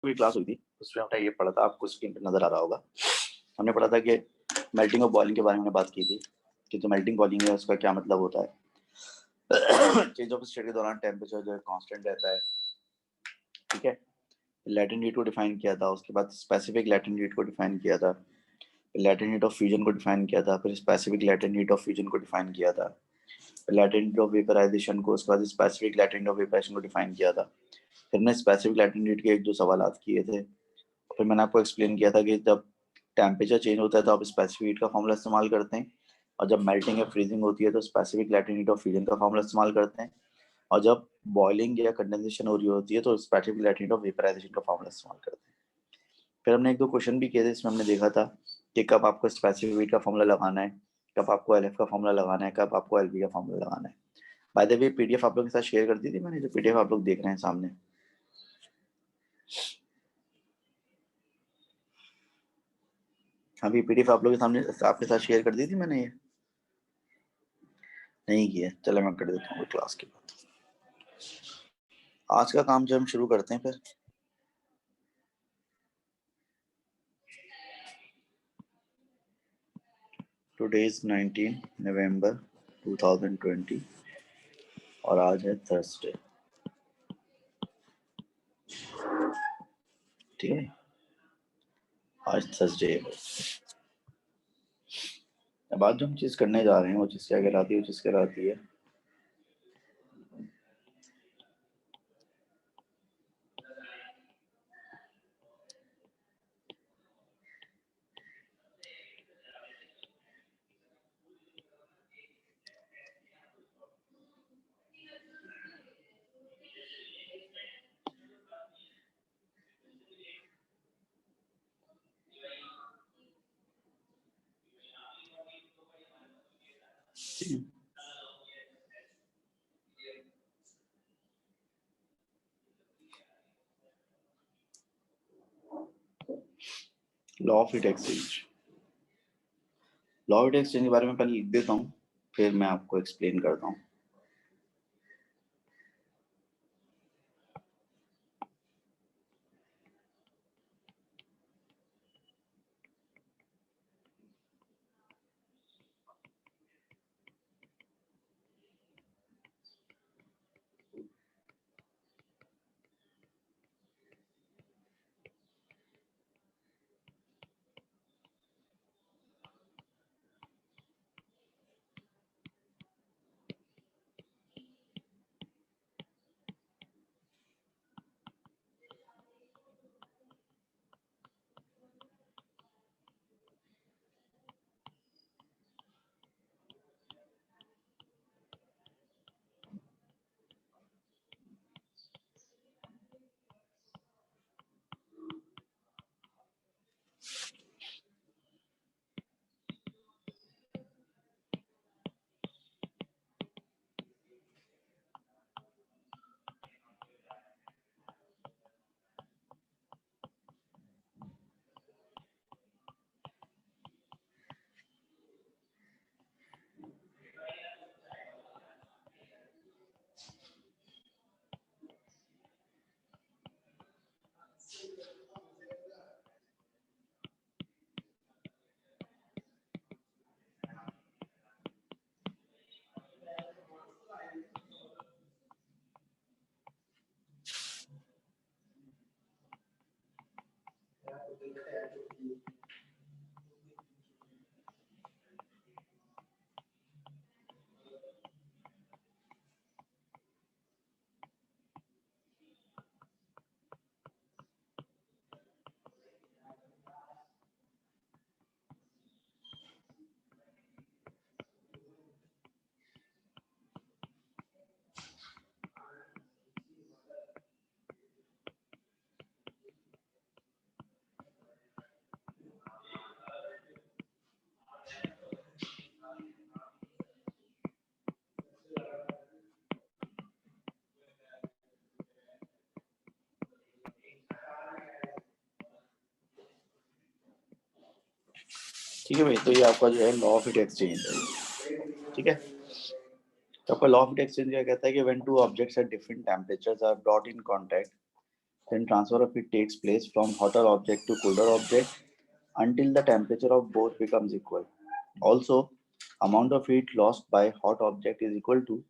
कोई क्लास हुई थी, उसमें हमने ये पढ़ा था, आपको स्क्रीन पे नजर आ रहा होगा। हमने पढ़ा था कि मेल्टिंग और बॉइलिंग के बारे में बात की थी कि जो मेल्टिंग बॉइलिंग है उसका क्या मतलब होता है। चेंज ऑफ स्टेट के दौरान टेम्परेचर जो है कांस्टेंट रहता है, ठीक है। लैटेंट हीट को डिफाइन किया था, उसके बाद स्पेसिफिक लैटेंट हीट को डिफाइन किया था, लैटेंट हीट ऑफ फ्यूजन को डिफाइन किया था, फिर specific latent heat of fusion को डिफाइन किया था, लैटेंट हीट ऑफ वेपराइजेशन को, उसके बाद specific latent heat of vaporisation को डिफाइन किया था। फिर मैंने स्पेसिफिक लैटेंट हीट के एक दो सवाल किए थे, फिर मैंने आपको एक्सप्लेन किया था कि जब टेम्परेचर चेंज होता है तो आप स्पेसिफिक हीट का फॉर्मूला इस्तेमाल करते हैं, और जब मेल्टिंग या फ्रीजिंग होती है तो specific latent heat of fusion का फॉर्मूला इस्तेमाल करते हैं, और जब बॉइलिंग या कंडेंसेशन हो रही होती है तो specific latent heat of vaporisation का फॉर्मूला इस्तेमाल करते हैं। फिर हमने एक दो क्वेश्चन भी किए थे, इसमें हमने देखा था कि कब आपको स्पेसिफिक हीट का फॉर्मूला लगाना है, कब आपको एलएफ का फॉर्मूला लगाना है, कब आपको एलबी का फॉर्मूला लगाना है। बाय द वे पीडीएफ आप लोगों के साथ शेयर कर दी थी मैंने, जो पीडीएफ आप लोग देख रहे हैं सामने। अभी पीडीएफ आप लोग के सामने आपके साथ शेयर कर दी थी मैंने, ये नहीं किया, चलो मैं कर देता हूँ क्लास के बाद। आज का काम जो हम शुरू करते हैं फिर। टुडे इज 19 नवंबर 2020 और आज है थर्सडे, ठीक है। आज थर्सडे है। अब आज जो हम चीज करने जा रहे हैं वो चीज क्या कहलाती है, वो चीज कहलाती है law of heat exchange. Law of heat exchange के बारे में पहले लिख देता हूँ, फिर मैं आपको एक्सप्लेन करता हूँ। ठीक है भाई, तो ये आपका जो है लॉ ऑफ हीट एक्सचेंज है, ठीक है। तो आपका लॉ ऑफ हीट एक्सचेंज क्या कहता है कि when two objects at different temperatures are brought in contact then transfer of heat takes place from hotter object to colder object until the temperature of both becomes equal. Also, amount of heat lost by hot object is equal to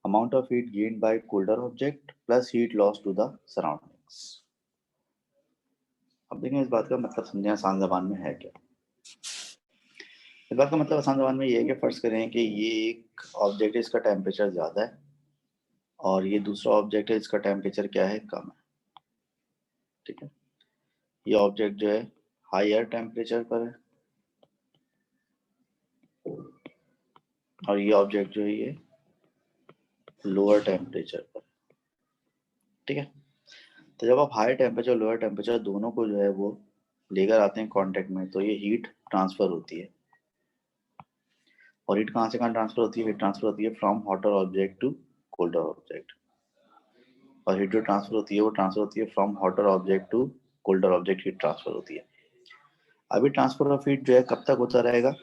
amount of heat gained by colder object plus heat lost to the surroundings. अब देखें इस बात का मतलब समझें आसान जबान में है क्या। इस बात का मतलब आसान जबान में ये है कि फर्ज करें कि ये एक ऑब्जेक्ट है, इसका टेम्परेचर ज़्यादा है और ये दूसरा ऑब्जेक्ट है, इसका टेम्परेचर क्या है, कम है। ठीक है, ये ऑब्जेक्ट जो है हायर टेम्परेचर पर है और ये ऑब्जेक्ट जो है ये लोअर टेम्परेचर पर। ठीक है, तो जब आप हायर टेम्परेचर लोअर टेम्परेचर दोनों को जो है वो लेकर आते हैं कांटेक्ट में, तो ये हीट ट्रांसफर होती है। और हीट कहाँ से कहाँ ट्रांसफर होती है? हीट ट्रांसफर होती है from hotter object to colder object. और हीट जो ट्रांसफर होती है वो ट्रांसफर होती है from hotter object to colder object, heat transfer होती है। अभी ट्रांसफर ऑफ हीट जो है कब तक होता रहेगा?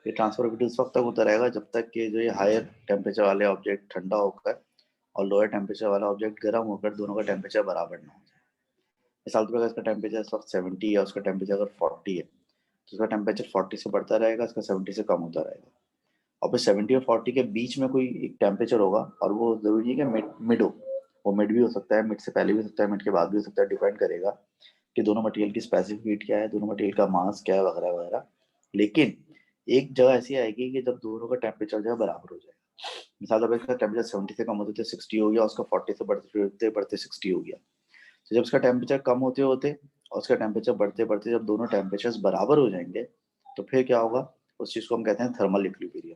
ये ट्रांसफर ऑफ हीट उस वक्त तक होता रहेगा जब तक कि जो ये हायर टेम्परेचर वाले ऑब्जेक्ट ठंडा होकर और लोअर टेम्परेचर वाला ऑब्जेक्ट गर्म होकर दोनों का टेम्परेचर बराबर ना हो जाए। मिसाल के अगर इसका टेम्परेचर इस वक्त 70 है, उसका टेम्परेचर अगर 40 है, तो उसका टेम्परेचर 40 से बढ़ता रहेगा, इसका 70 से कम होता रहेगा। और फिर 70 और 40 के बीच में कोई एक टेम्परेचर होगा और वो जरूरी है कि मिड हो। वो मिड भी हो सकता है, मिड से पहले भी हो सकता है, मिड के बाद भी हो सकता है, डिपेंड करेगा कि दोनों मटेरियल की स्पेसिफिक हीट क्या है, दोनों मटेरियल का मास क्या है, वगैरह वगैरह। लेकिन एक जगह ऐसी आएगी कि जब दोनों का टेम्परेचर जो है बराबर हो जाएगा। मिसाल अगर इसका टेम्परेचर 70 से कम होते थे 60 हो गया, उसका 40 से बढ़ते बढ़ते 60 हो गया। तो जब इसका टेम्परेचर कम होते होते और उसका टेम्परेचर बढ़ते बढ़ते जब दोनों टेम्परेचर बराबर हो जाएंगे, तो फिर क्या होगा? उस चीज़ को हम कहते हैं थर्मल इक्विलिब्रियम।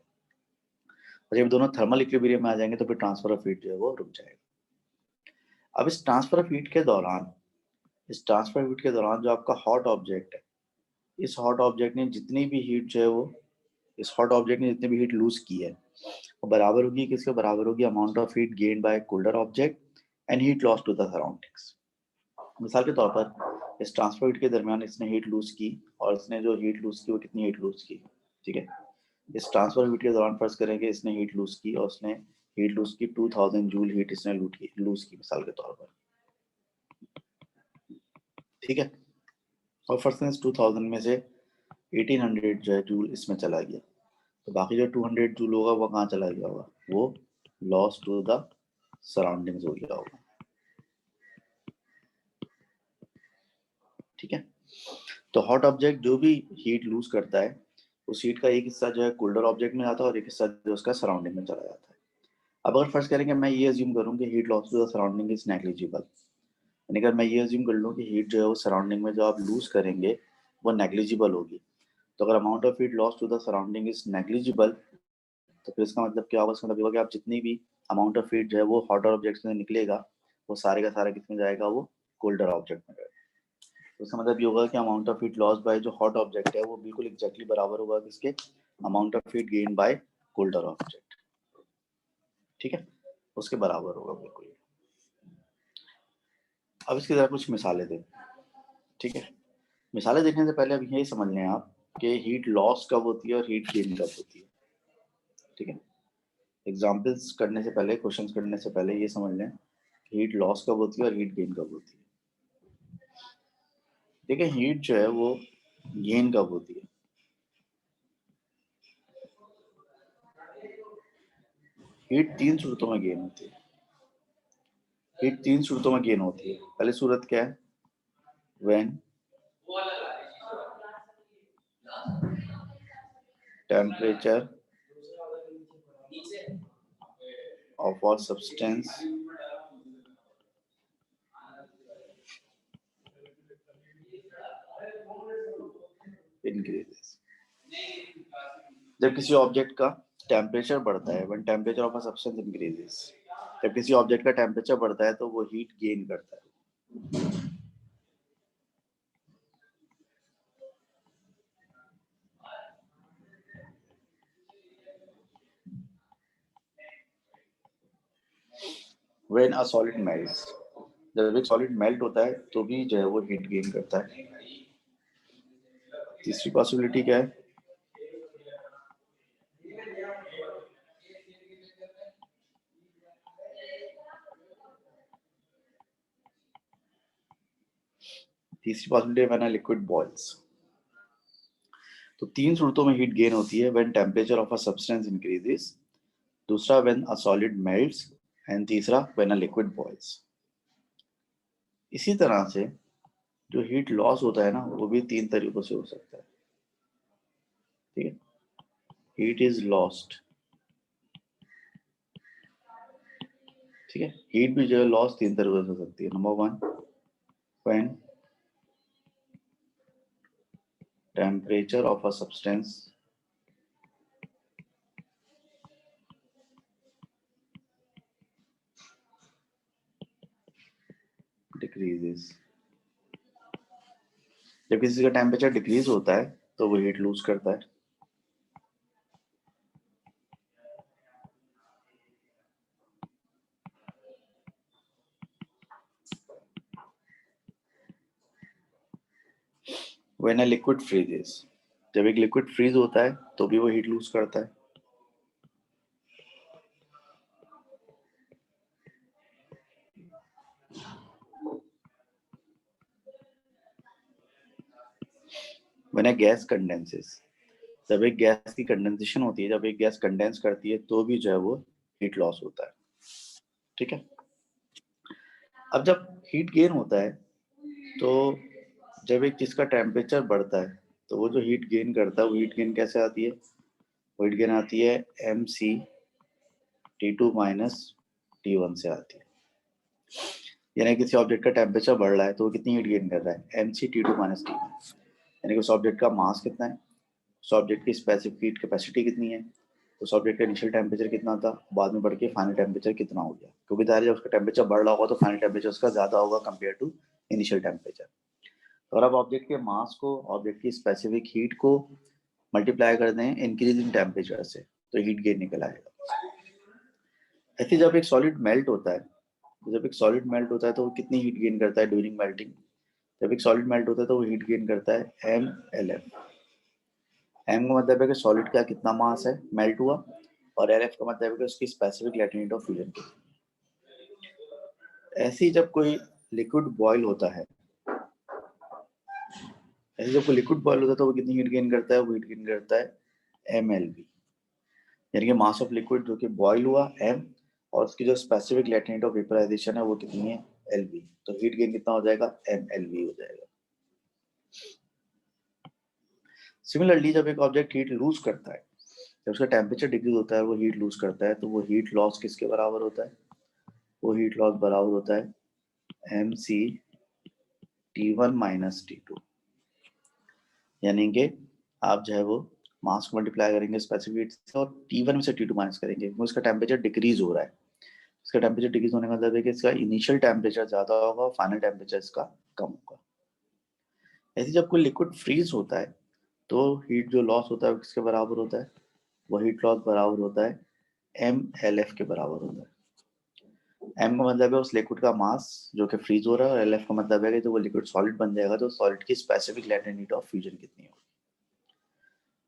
और जब दोनों थर्मल इक्विलिब्रियम में आ जाएंगे तो फिर ट्रांसफर ऑफ हीट जो है वो रुक जाएगा। अब इस ट्रांसफर ऑफ हीट के दौरान जो आपका हॉट ऑब्जेक्ट है, इस हॉट ऑब्जेक्ट ने जितनी भी हीट जो है वो इस हॉट ऑब्जेक्ट ने जितनी भी हीट लूज की है वो बराबर होगी, किसके बराबर होगी? Amount of heat gained by colder object and heat loss to the surroundings. मिसाल के तौर पर इस ट्रांसफर हीट के दरमियान इसने हीट लूज की और इसने जो हीट लूज की वो कितनी हीट लूज की? ठीक है, इस ट्रांसफर हीट के दौरान फर्ज करेंगे इसने हीट लूज की और उसने हीट लूज की 2000 जूल हीट इसने लूज की मिसाल के तौर पर। ठीक है, और फर्स्ट 2000 में से 1800 जो है जूल इसमें चला गया, तो बाकी जो 200 जूल होगा वो कहाँ चला गया होगा? वो लॉस टू द सराउंडिंग्स हो गया होगा। ठीक है, तो हॉट ऑब्जेक्ट जो भी हीट लूज करता है उस हीट का एक हिस्सा जो है कोल्डर ऑब्जेक्ट में जाता है और एक हिस्सा जो उसका सराउंडिंग में चला जाता है। अब अगर फर्स्ट करेंगे मैं ये अज्यूम करूँ कि heat loss to the surrounding is negligible, यानी अगर मैं ये अज्यूम कर लूँ कि हीट जो है वो सराउंडिंग में जो आप लूज करेंगे वो नेग्लिजिबल होगी, तो अगर amount of heat loss to the surrounding is negligible तो फिर इसका मतलब क्या होगा? इसका मतलब होगा कि आप जितनी भी अमाउंट ऑफ हीट जो है वो हॉटर ऑब्जेक्ट से निकलेगा वो सारे का सारा किसमें जाएगा? वो कोल्डर ऑब्जेक्ट में जाएगा। तो इसका मतलब ये होगा कि amount of heat loss by जो हॉट ऑब्जेक्ट है वो बिल्कुल एग्जैक्टली बराबर होगा किसके? Amount of heat gain by colder object. ठीक है, उसके बराबर होगा बिल्कुल। अब इसकी जरा कुछ मिसालें दें। ठीक है, मिसालें देखने से पहले अब यही समझ लें आप कि हीट लॉस कब होती है और हीट गेन कब होती है। ठीक है, एग्जाम्पल्स करने से पहले, क्वेश्चंस करने से पहले ये समझ लें हीट लॉस कब होती है और हीट गेन कब होती है। देखिए, हीट जो है वो गेन कब होती है? हीट तीन सूरतों में गेन होती है। हीट तीन सूरतों में गेन होती है। पहली सूरत क्या है? When temperature of all substance increases। जब किसी ऑब्जेक्ट का टेम्परेचर बढ़ता है, when temperature of a substance increases, जब किसी ऑब्जेक्ट का टेम्परेचर बढ़ता है तो वो हीट गेन करता है। When a solid melts, जब एक सॉलिड मेल्ट होता है तो भी जो है वो हीट गेन करता है। तीसरी पॉसिबिलिटी क्या है? तीसरी possibility when a liquid boils. तो तीन सूरतों में हीट गेन होती है, when temperature of a substance increases, दूसरा when a solid melts, and तीसरा व्हेन अ लिक्विड बॉइल्स। इसी तरह से जो हीट लॉस होता है ना, वो भी तीन तरीकों से हो सकता है। ठीक है, हीट इज लॉस्ट। ठीक है, हीट भी जो है लॉस तीन तरीकों से हो सकती है। Number one, when temperature of a substance decreases. जब किसी का टेम्परेचर डिक्रीज होता है तो वो हीट लूज करता है। व्हेन अ लिक्विड फ्रीजेस, जब एक लिक्विड फ्रीज होता है तो भी वो हीट लूज करता है। व्हेन अ गैस कंडेंसेस, जब एक गैस की कंडेंसेशन होती है, जब एक गैस कंडेंस करती है तो भी जो है वो हीट लॉस होता है। ठीक है, अब जब हीट गेन होता है तो जब एक चीज का टेम्परेचर बढ़ता है तो वो जो हीट गेन करता है, वो हीट गेन कैसे आती है? वो हीट गेन आती है mc T2 - T1 से आती है। यानी किसी ऑब्जेक्ट का टेम्परेचर बढ़ रहा है तो वो कितनी हीट गेन कर रहा है? mc T2 - T1। यानी कि उस ऑब्जेक्ट का मास कितना है, उस ऑब्जेक्ट की स्पेसिफिक हीट कैपेसिटी कितनी है, उस ऑब्जेक्ट का इनिशियल टेम्परेचर कितना था, बाद में बढ़ के फाइनल टेम्परेचर कितना हो गया। क्योंकि जाहिर है जब उसका टेम्परेचर बढ़ रहा होगा तो फाइनल टेम्परेचर उसका ज्यादा होगा कंपेयर टू इनिशियल टेम्परेचर। और अब ऑब्जेक्ट के मास को, ऑब्जेक्ट की स्पेसिफिक हीट को मल्टीप्लाई कर दें इंक्रीजिंग टेम्परेचर से, तो हीट गेन निकल आएगा। ऐसे जब एक सॉलिड मेल्ट होता है, तो जब एक सॉलिड मेल्ट होता है तो वो कितनी हीट गेन करता है ड्यूरिंग मेल्टिंग? जब एक सॉलिड मेल्ट होता है तो वो हीट गेन करता है mLf। एम का मतलब है कि सॉलिड का कितना मास है मेल्ट हुआ, और एल एफ का मतलब है कि उसकी स्पेसिफिक लैटिनिटी ऑफ फ्यूजन कितनी है। ऐसे ही जब कोई लिक्विड बॉयल होता है, ऐसे जब कोई लिक्विड बॉयल होता है तो वो कितनी हीट गेन करता है? वो हीट गेन करता है mLb। यानी कि मास ऑफ लिक्विड जो कि बॉयल हुआ m, और उसकी जो स्पेसिफिक लैटिनिटी ऑफ वेपराइजेशन है वो कितनी है? Lb। तो हीट गेन कितना हो जाएगा? mLb हो जाएगा। सिमिलरली जब एक ऑब्जेक्ट हीट लूज करता है, जब उसका टेम्परेचर डिक्रीज होता है, वो हीट लूज करता है, तो वो हीट लॉस किसके बराबर होता है? वो हीट लॉस बराबर होता है mc T1 - T2। यानी कि आप जो है वो मास को मल्टीप्लाई करेंगे स्पेसिफिक हीट से, और T1 में से T2 माइनस करेंगे, उसका टेम्परेचर डिक्रीज हो रहा है। इसका टेम्परेचर डिक्रीज होने का मतलब है कि इसका इनिशियल टेम्परेचर ज्यादा होगा और फाइनल टेम्परेचर इसका कम होगा। ऐसे जब कोई लिक्विड फ्रीज होता है तो हीट जो लॉस होता है वो किसके बराबर होता है? वो हीट लॉस बराबर होता है mLf के बराबर होता है। एम का मतलब है उस लिक्विड का मास जो कि फ्रीज हो रहा है, और एल एफ का मतलब है कि जो वो लिक्विड सॉलिड बन जाएगा तो सॉलिड की स्पेसिफिक लैटिनिटी ऑफ फ्यूजन कितनी होगी।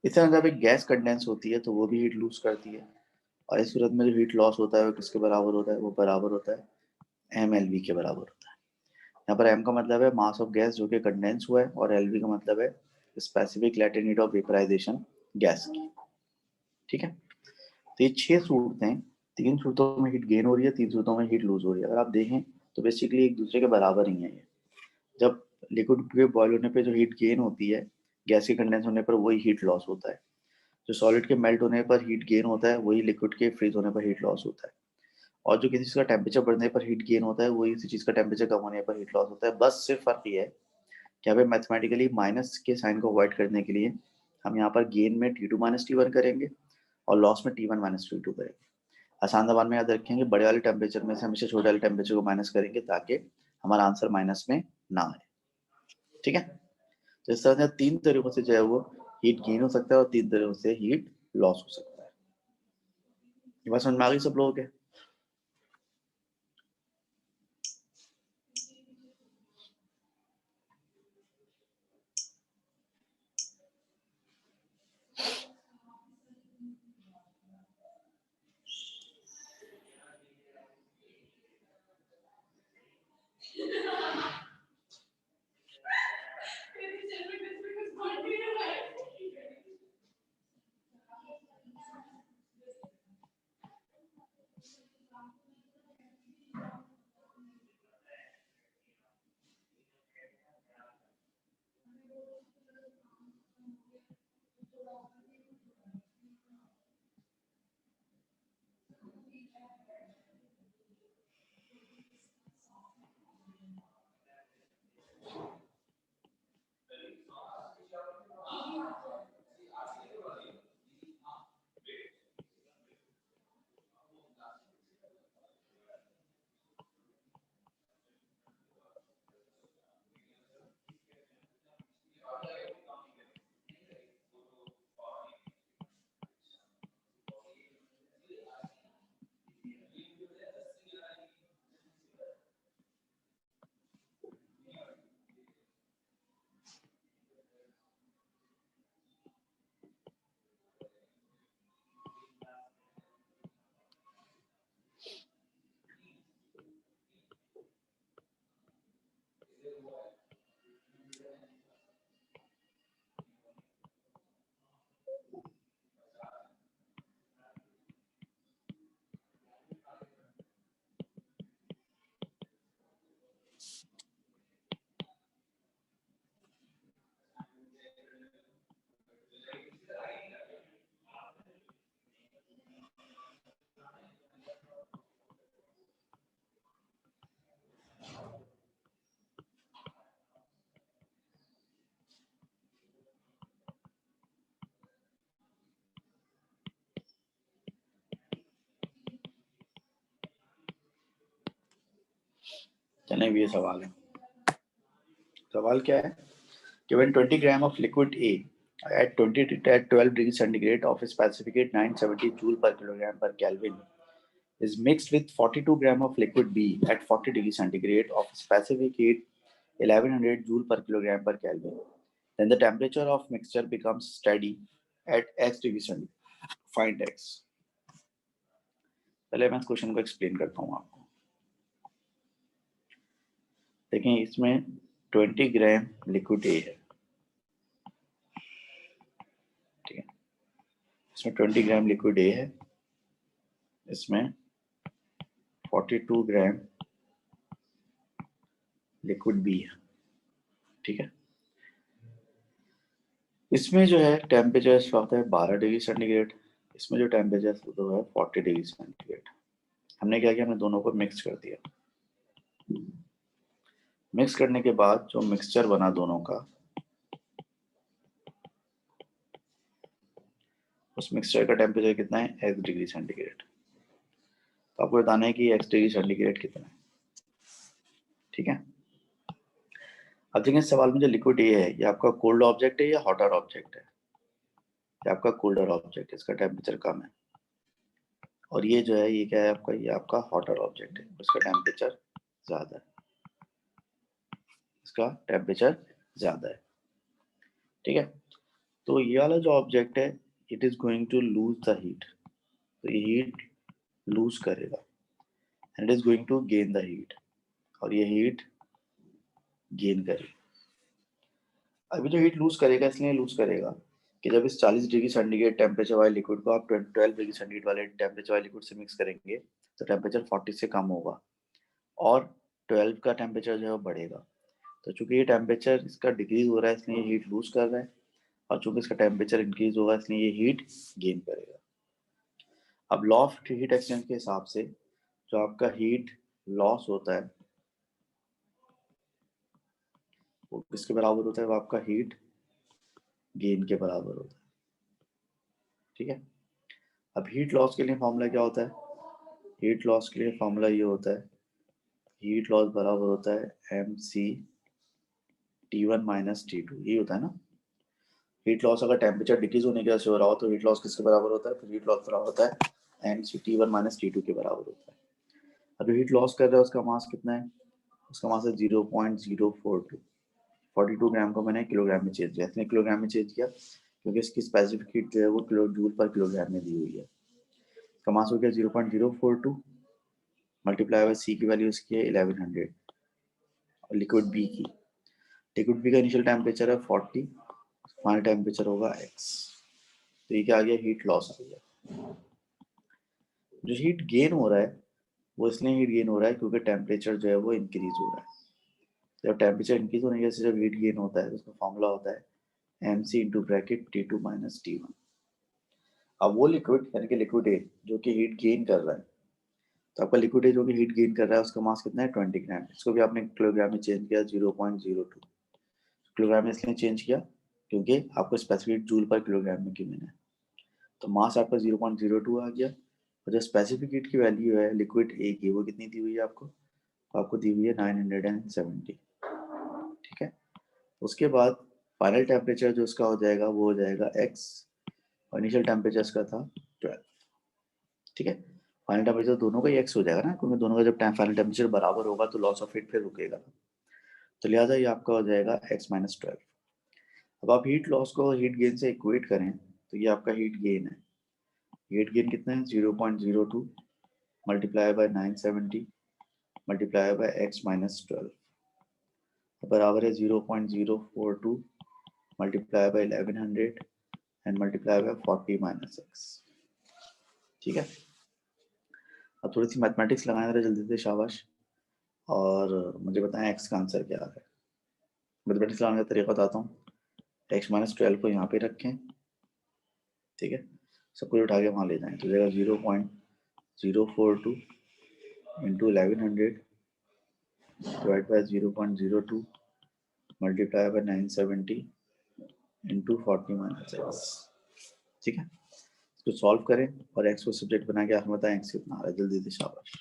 इस तरह जब एक गैस कंडेंस होती है तो वो भी हीट लूज करती है, और इस सूरत में जो हीट लॉस होता है वो किसके बराबर होता है? वो बराबर होता है mLb के बराबर होता है। यहाँ पर m का मतलब है मास ऑफ गैस जो कि कंडेंस हुआ है, और lb का मतलब है स्पेसिफिक लैटिनिटी ऑफ वेपराइजेशन गैस की। ठीक है, तो ये 6 सूरतें, तीन सूरतों में हीट गेन हो रही है, तीन सूरतों में हीट लूज हो रही है। अगर आप देखें तो बेसिकली एक दूसरे के बराबर ही है ये। जब लिक्विड के बॉयल होने पे जो हीट गेन होती है, गैस के कंडेंस होने पर वही हीट लॉस होता है। जो सॉलिड के मेल्ट होने पर हीट गेन होता है, वही लिक्विड के फ्रीज होने पर हीट लॉस होता है। और जो किसी चीज का टेम्परेचर बढ़ने पर हीट गेन होता है, वही इसी चीज का टेम्परेचर कम होने पर हीट लॉस होता है। बस सिर्फ फर्क ये है कि यहाँ पे मैथमेटिकली माइनस के साइन को अवॉइड करने के लिए हम यहाँ पर गेन में T2 - T1 करेंगे और लॉस में T1 - T2 करेंगे। आसान जबान में याद रखेंगे, बड़े वाले टेम्परेचर में से हमेशा छोटे वाले टेम्परेचर को माइनस करेंगे ताकि हमारा आंसर माइनस में ना आए। ठीक है, तो इस तरह से तीन तरीकों से जो है वो हीट गेन हो सकता है और तीन तरीकों से हीट लॉस हो सकता है। ये बात समझ में आ गई सब लोगों के? चलिए ये सवाल है। सवाल क्या है? Given 20 gram of liquid A at 12 degrees centigrade of specific 970 joule per kilogram per Kelvin is mixed with 42 gram of liquid B at 40 degrees centigrade of specific heat 1100 joule per kilogram per Kelvin. Then the temperature of mixture becomes steady at x degree centigrade. Find x. पहले मैं इस question को explain करता हूँ आपको। देखें, इसमें 20 ग्राम liquid A है, ठीक है। इसमें 20 ग्राम लिक्विड ए है, इसमें 42 ग्राम लिक्विड बी है, ठीक है। इसमें जो है टेम्परेचर इस वक्त है 12 डिग्री सेंटीग्रेड, इसमें जो टेम्परेचर तो है 40 डिग्री सेंटीग्रेड। हमने क्या किया, हमने दोनों को मिक्स कर दिया। मिक्स करने के बाद जो मिक्सचर बना दोनों का, उस मिक्सचर का टेम्परेचर कितना है, x डिग्री सेंटीग्रेड। तो आपको बताना है कि x डिग्री सेंटीग्रेड कितना है, ठीक है। अब देखिए इस सवाल में जो लिक्विड ए है, ये आपका कोल्ड ऑब्जेक्ट है या हॉटर ऑब्जेक्ट है? ये आपका कोल्डर ऑब्जेक्ट है, इसका टेम्परेचर कम है। और ये जो है, ये क्या है आपका, ये आपका हॉटर ऑब्जेक्ट है, इसका टेम्परेचर ज्यादा है, इसका टेम्परेचर ज्यादा है, ठीक है। तो ये वाला जो ऑब्जेक्ट है, it is going to lose the heat, तो ये हीट लूज करेगा, and it is going to gain the heat, और ये हीट गेन करेगा। अभी जो हीट लूज करेगा, इसलिए लूज करेगा कि जब इस 40 डिग्री सेंटीग्रेड टेम्परेचर वाले लिक्विड को आप 12 डिग्री सेंटीग्रेड वाले टेम्परेचर वाले लिक्विड से मिक्स करेंगे, तो टेम्परेचर 40 से कम होगा और 12 का टेम्परेचर जो है वो बढ़ेगा। तो चूंकि ये टेम्परेचर इसका डिक्रीज हो रहा है, इसलिए ये हीट लूज कर रहा है, और चूंकि इसका टेम्परेचर इंक्रीज होगा, इसलिए ये हीट गेन करेगा। अब लॉ ऑफ हीट एक्सचेंज के हिसाब से जो आपका हीट लॉस होता है वो किसके बराबर होता है, वो आपका हीट गेन के बराबर होता है, ठीक है। अब हीट लॉस के लिए फॉर्मूला क्या होता है? हीट लॉस के लिए फॉर्मूला ये होता है, हीट लॉस बराबर होता है mc T1 माइनस T2, ये होता है ना। हीट लॉस अगर टेम्परेचर डिक्रीज होने की वजह से हो रहा हो तो हीट लॉस किसके बराबर होता है? फिर हीट लॉस बराबर होता है mc T1 माइनस T2 के बराबर होता है। अब हीट लॉस कर रहा है, उसका मास कितना है? उसका मास है 0.042। 42 ग्राम को मैंने किलोग्राम में चेंज किया, इसने किलोग्राम में चेंज किया क्योंकि इसकी स्पेसिफिक हीट जो है वो किलो जूल पर किलोग्राम में दी हुई है। इसका मास हो गया 0.042 मल्टीप्लाई बाय सी की वैल्यू इसकी है 1100, और लिक्विड बी की, लिक्विड बी का इनिशियल टेम्परेचर है 40, फाइनल टेम्परेचर होगा x। तो ये क्या आ गया, हीट लॉस आ गया। जो हीट गेन हो रहा है वो इसलिए हीट गेन हो रहा है क्योंकि टेम्परेचर जो है वो इंक्रीज हो रहा है। जब टेम्परेचर इंक्रीज होने की वजह से जब हीट गेन होता है, उसका फॉर्मूला होता है mc into bracket T2 minus T1। अब वो लिक्विड यानी कि लिक्विड ए जो कि हीट गेन कर रहा है, तो आपका लिक्विड ए जो कि हीट गेन कर रहा है उसका मास कितना है 20 ग्राम। इसको भी आपने किलोग्राम में चेंज किया 0.02 किलोग्राम में इसलिए चेंज किया क्योंकि आपको स्पेसिफिक जूल पर किलोग्राम में गिवन है। तो मास आपका 0.02 आ गया, और जो स्पेसिफिक हीट की वैल्यू है लिक्विड ए की वो कितनी दी हुई है आपको? आपको दी हुई है 970, ठीक है। उसके बाद फाइनल टेम्परेचर जो उसका हो जाएगा वो हो जाएगा x, और इनिशियल टेम्परेचर इसका था 12, ठीक है। फाइनल टेम्परेचर दोनों का ही x हो जाएगा ना, क्योंकि दोनों का जब फाइनल टेम्परेचर बराबर होगा तो लॉस ऑफ हीट फिर रुकेगा, तो लिहाजा ये आपका हो जाएगा x माइनस 12। अब आप हीट लॉस को हीट गेन से इक्वेट करें तो ये आपका हीट गेन है। हीट गेन कितना है? 0.02 multiply by 970 multiply by x minus 12 बराबर है 0.042 multiply by 1100 and multiply by 40 minus x, ठीक है। अब थोड़ी सी मैथमेटिक्स लगाएं जरा जल्दी से, शाबाश, और मुझे बताएं x का आंसर क्या है। मैथमेटिक्स लगाने का तरीका बताता हूँ। x माइनस 12 को यहाँ पे रखें, ठीक है, सब कुछ उठा के वहाँ ले जाएं तो जाएगा 0.042 into 1100 divide by 0.02 multiply by 970 into 40 minus x, ठीक है। इसको सॉल्व करें और एक्स को सब्जेक्ट बना के हमें बताएं एक्स कितना आ रहा है, जल्दी से शाबाश।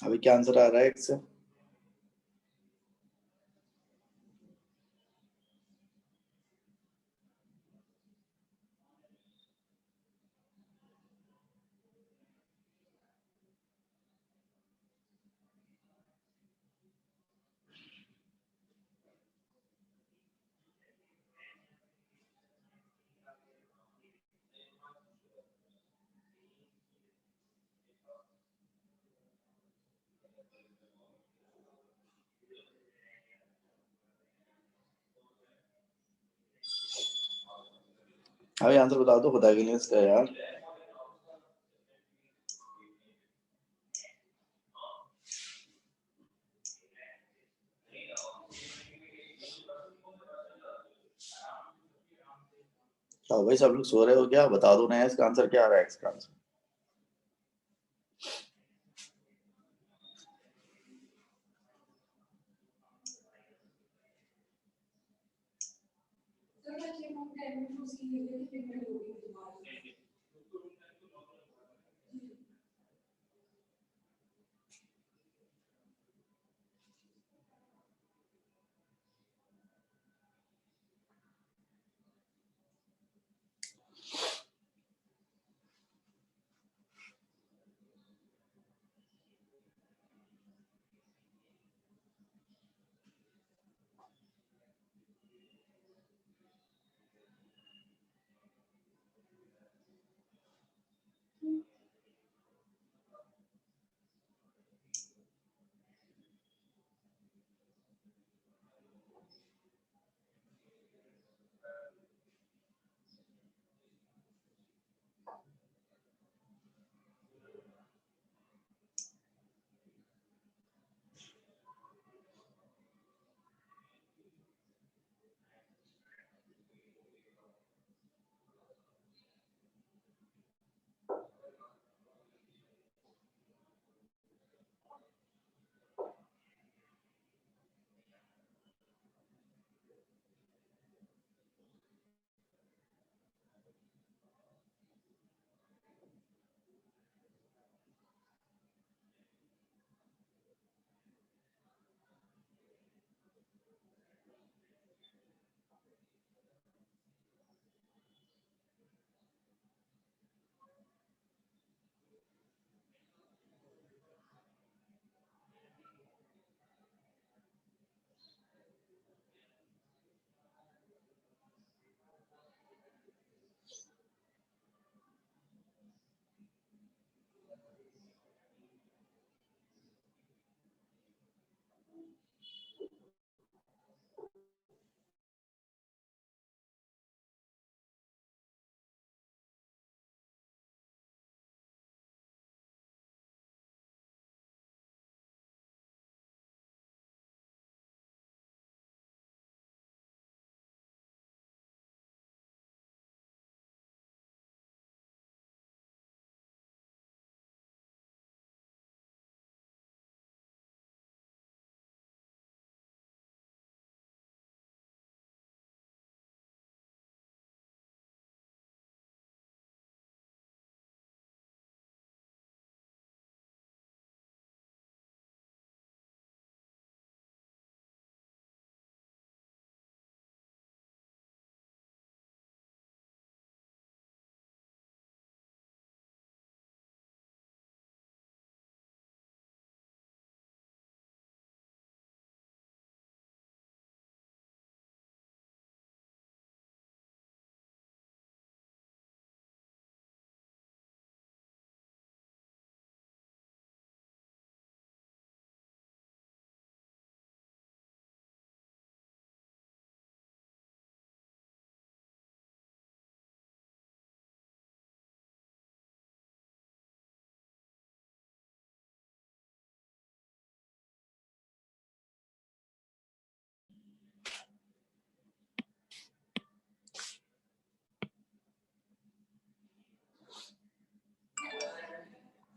अभी क्या आंसर आ रहा है इससे? अभी आंसर बता दो खुदा के लिए इसका यार। भाई सब लोग सो रहे हो क्या? बता दो ना इसका आंसर क्या आ रहा है इसका आंसर।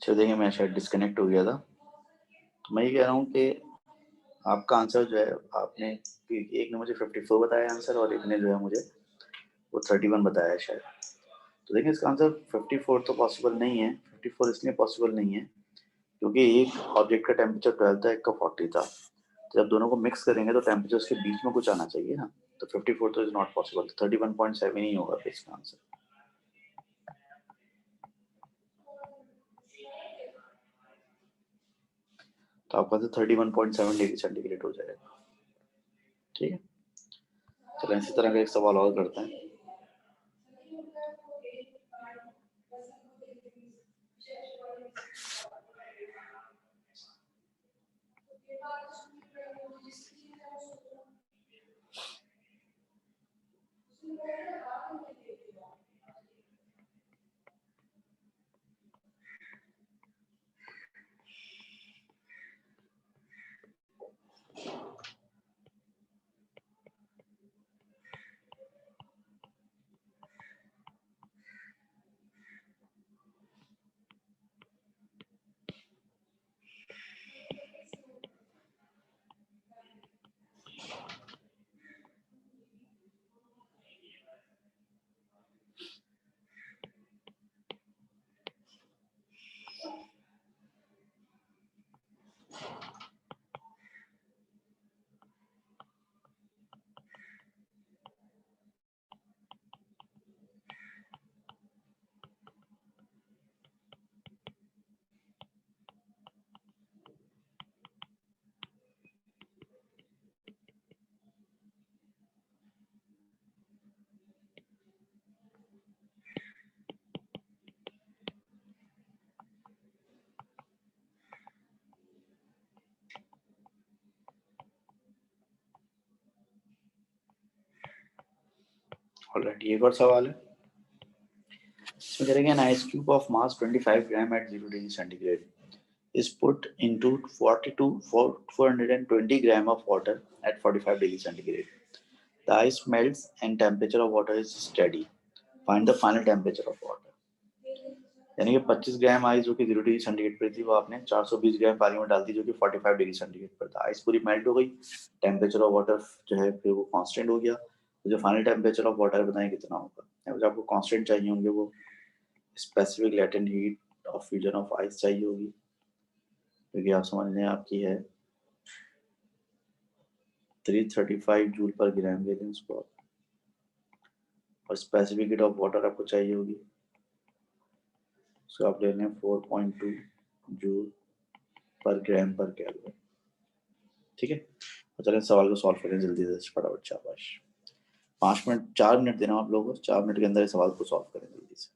चलो देखिए, मैं शायद डिस्कनेक्ट हो गया था। तो मैं ये कह रहा हूँ कि आपका आंसर जो है, आपने एक ने मुझे 54 बताया आंसर और एक ने जो है मुझे वो 31 बताया है शायद। तो देखिए इसका आंसर 54 तो पॉसिबल नहीं है। 54 इसलिए पॉसिबल नहीं है क्योंकि एक ऑब्जेक्ट का टेम्परेचर 12 था, एक का 40 था। तो जब दोनों को मिक्स करेंगे तो टेम्परेचर उसके बीच में कुछ आना चाहिए ना। तो 54 तो इज नॉट पॉसिबल, 31.7 ही होगा फिर इसका आंसर। तो आपका तो 31.7 डिग्री सेंटीग्रेड हो जाएगा। ठीक है, चलो इसी तरह का एक सवाल और करते हैं। ऑलराइट, ये एक और सवाल है। इसमें करेंगे an ice cube of mass 25 gram at 0 degree centigrade is put into 420 gram of water at 45 degree centigrade. The ice melts and temperature of water is steady. Find the final temperature of water. यानी कि 25 gram ice जो कि 0 degree centigrade पर थी वो आपने 420 ग्राम पानी में डाल दी जो कि 45 डिग्री सेंटीग्रेड पर था। आइस पूरी मेल्ट हो गई, टेम्परेचर ऑफ वाटर जो है फिर वो कांस्टेंट हो गया। तो जो फाइनल टेम्परेचर ऑफ वाटर बताएं कितना होगा। जो आपको कांस्टेंट चाहिए होंगे वो specific latent heat of fusion of ice चाहिए होगी, क्योंकि आप समझ लें आपकी है 335 जूल पर ग्राम वैलेंस पर, और स्पेसिफिक हीट ऑफ वाटर आपको चाहिए होगी, उसको आप ले लें 4.2 जूल पर ग्राम पर केल्विन। ठीक है, तो चलें सवाल को सॉल्व करें जल्दी से फटाफट। शाबाश, 5 मिनट 4 मिनट देना आप लोगों को, 4 मिनट के अंदर इस सवाल को सॉल्व करें जल्दी से।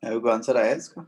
कोई आंसर आया इसका?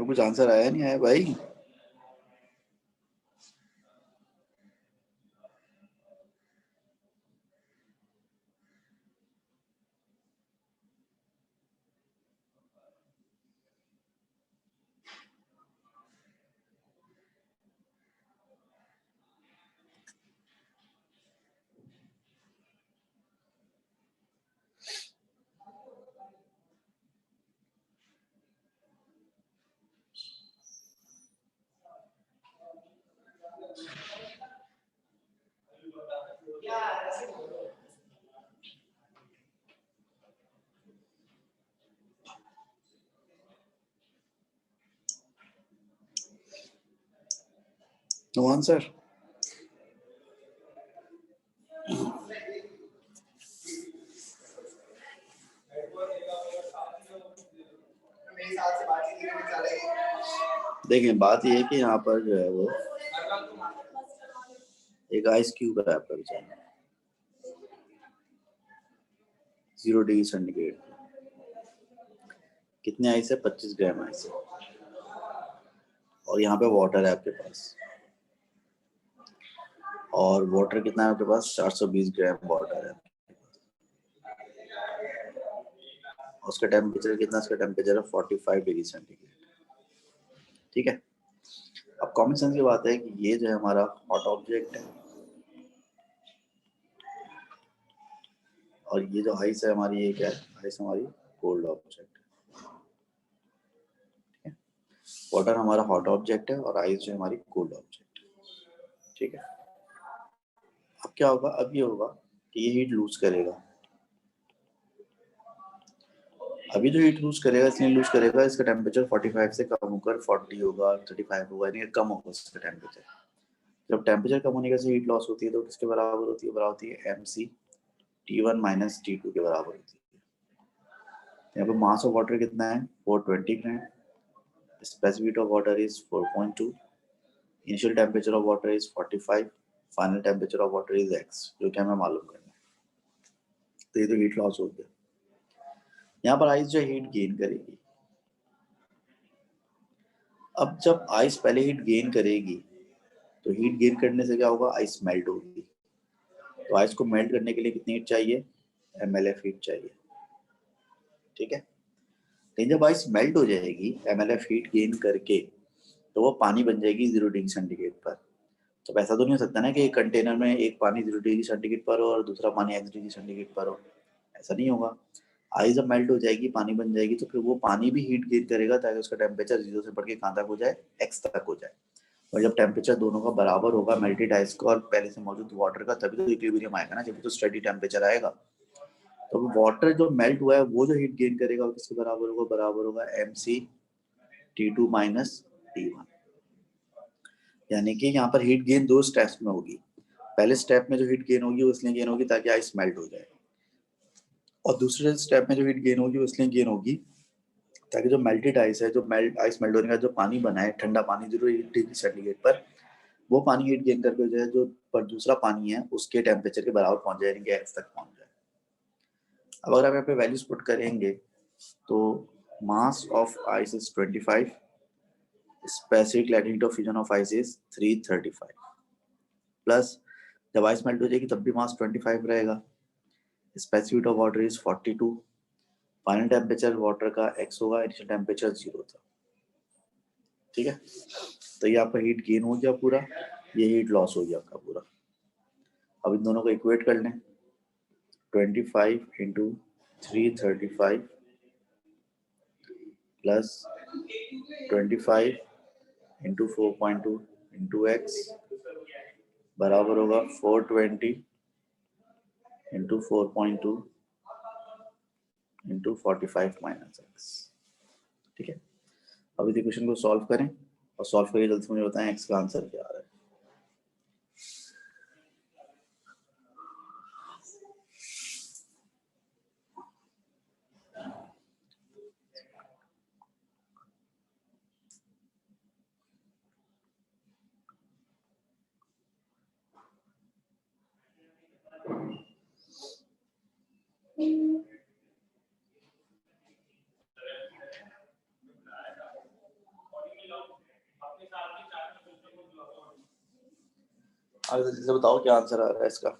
कुछ आंसर आया नहीं आया भाई? No answer? देखिए बात ये है कि यहाँ पर जो है वो एक आइस क्यूब है आपका बेचारा 0 डिग्री सेंटीग्रेड। कितने आइस है? 25 ग्राम आइस है। और यहाँ पे वाटर है आपके पास, और वाटर कितना है आपके पास? 420 ग्राम वाटर है। उसका टेम्परेचर कितना? उसका टेम्परेचर है 45 डिग्री सेंटीग्रेड। ठीक है। अब कॉमन सेंस की बात है कि ये जो है हमारा हॉट ऑब्जेक्ट है और ये जो आइस है हमारी, ये क्या है? आइस हमारी कोल्ड ऑब्जेक्ट है। वाटर हमारा हॉट ऑब्जेक्ट है और आइस जो है हमारी कोल्ड ऑब्जेक्ट है। ठीक है। अब क्या होगा? अब ये होगा कि ये हीट लूज करेगा। अभी जो हीट लूज करेगा इसलिए लूज करेगा, इसका टेम्परेचर 45 से कम होकर 40 होगा, 35 होगा, यानी कम होगा इसका टेम्परेचर। जब टेम्परेचर कम होने से हीट लॉस होती है तो किसके बराबर होती है? बराबर होती है MC T1 माइनस T2 के बराबर होती है। यहाँ पे मास ऑफ वाटर कितना है? 420 gram. Specific heat of water is 4.2। Initial temperature of water is 45। Final temperature of water is X, जो कि हमें मालूम करना है। तो ये तो हीट लॉस हो गया। यहाँ पर आइस जो हीट गेन करेगी। अब जब आइस पहले हीट गेन करेगी तो हीट गेन करने से क्या होगा? आइस मेल्ट होगी। तो आइस को मेल्ट करने के लिए कितनी हीट चाहिए? MLF हीट चाहिए। ठीक है। लेकिन जब आइस मेल्ट हो जाएगी MLF हीट गेन करके, तो वो पानी बन जाएगी 0 डिग्री सेंटीग्रेड पर। तो ऐसा तो नहीं हो सकता ना कि एक कंटेनर में एक पानी 0 डिग्री सेंटीग्रेड पर हो और दूसरा पानी x डिग्री सेंटीग्रेड पर हो, ऐसा नहीं होगा। आइस जब मेल्ट हो जाएगी, पानी बन जाएगी, तो फिर वो पानी भी हीट गेन करेगा ताकि उसका टेम्परेचर 0 से बढ़ के कहाँ तक हो जाए, x तक हो जाए। और जब टेम्परेचर दोनों का बराबर होगा मेल्टेड आइस का और पहले से मौजूद वाटर का, तभी तो इक्विलिब्रियम आएगा ना, जब तो स्टेडी टेम्परेचर आएगा। तो वाटर जो मेल्ट हुआ है वो जो हीट गेन करेगा वो किसके बराबर होगा, बराबर होगा MC T2 माइनस T1। यानी कि यहाँ पर हीट गेन 2 स्टेप्स में होगी। पहले स्टेप में जो हीट गेन होगी वो इसलिए गेन होगी ताकि आइस मेल्ट हो जाए, और दूसरे स्टेप में जो हीट गेन होगी वो इसलिए गेन होगी ताकि जो मेल्टेड आइस है, जो आइस मेल्ट होने का जो पानी बना है, ठंडा पानी 0 डिग्री सेंटीग्रेड पर, वो पानी हीट गेन करके जो है जो पर दूसरा पानी है उसके टेम्परेचर के बराबर पहुंच जाए, यानी एक्स तक पहुंच जाए। अब अगर आप यहाँ पे वैल्यूज पुट करेंगे तो mass of ice is 25, specific letting heat of fusion of ice is 335, plus जब आइस मेल्ट हो जाएगी तब भी मास 25 रहेगा, specific heat of water is 42, final temperature water का x होगा, इनिशियल टेम्परेचर 0 था। ठीक है, तो ये आपका हीट गेन हो गया पूरा, ये हीट लॉस हो गया आपका पूरा। अब इन दोनों को इक्वेट कर लें, 25 into 335 plus 25 into 4.2 into x बराबर होगा 420 इंटू 4.2 इंटू 45 माइनस एक्स। ठीक है, अब इस इक्वेशन को सॉल्व करें और सॉल्व करके जल्दी से मुझे बताएं एक्स का आंसर क्या आ रहा है। आगे जल्दी से बताओ क्या आंसर आ रहा है इसका।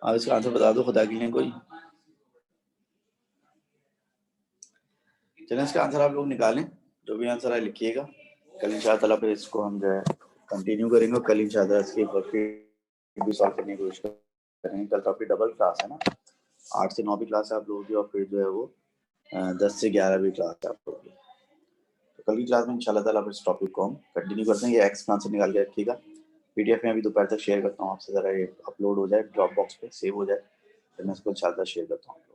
आप इसका आंसर बता दो खुदा के लिए कोई। चलिए इसका आंसर आप लोग निकालें, जो भी आंसर है लिखिएगा। कल इंशाअल्लाह फिर इसको हम जो है कंटिन्यू करेंगे और कल इंशाअल्लाह इसकी वर्कशीट भी सॉल्व करने की कोशिश करेंगे। कल तो आपकी डबल क्लास है ना, 8 से 9 भी क्लास है आप लोगों की, और फिर जो है वो 10 से 11 भी क्लास है आप लोगों की। तो कल की क्लास में इंशाअल्लाह ताला फिर इस टॉपिक को हम कंटिन्यू करते हैं। ये एक्स का आंसर निकाल के रखिएगा, PDF में अभी दोपहर तक शेयर करता हूँ आपसे, ज़रा ये अपलोड हो जाए, ड्रॉप बॉक्स पे सेव हो जाए, फिर मैं इसको इंशाअल्लाह शेयर करता हूँ।